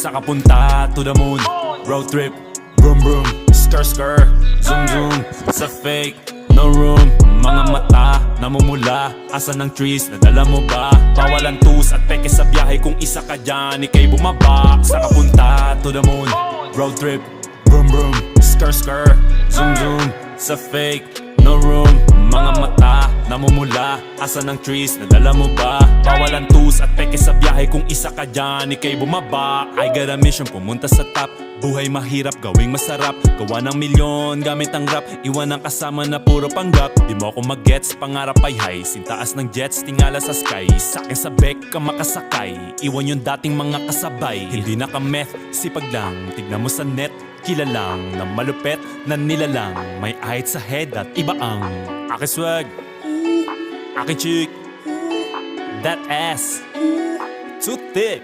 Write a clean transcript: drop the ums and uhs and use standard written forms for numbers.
Sa kapunta to the moon, road trip, vroom vroom, skr skr, zoom zoom. Sa fake, no room. Mga mata, namumula, asa ng trees, nadala mo ba? Bawalan tus at peke sa biyahe, kung isa ka dyan, ikay bumaba. Sa kapunta to the moon, road trip, vroom vroom, skr skr, zoom zoom. Sa fake, no room. Mga mata, namumula, asa ng trees, nadala mo ba? Bawalan tus at peke sa biyahe, kung isa ka dyan, ikay bumaba. I got a mission, pumunta sa top. Buhay mahirap, gawing masarap. Gawa ng milyon, gamit ang rap. Iwan ang kasama na puro panggap. Di mo ako mag-gets, pangarap ay high. Sintaas ng jets, tingala sa sky. Sa'kin sa bek ka makasakay. Iwan yung dating mga kasabay. Hindi na ka-meth, sipag lang. Tignan mo sa net, kilalang na malupet na nilalang. May ahit sa head at iba ang aking swag, aking chick, that ass, too thick.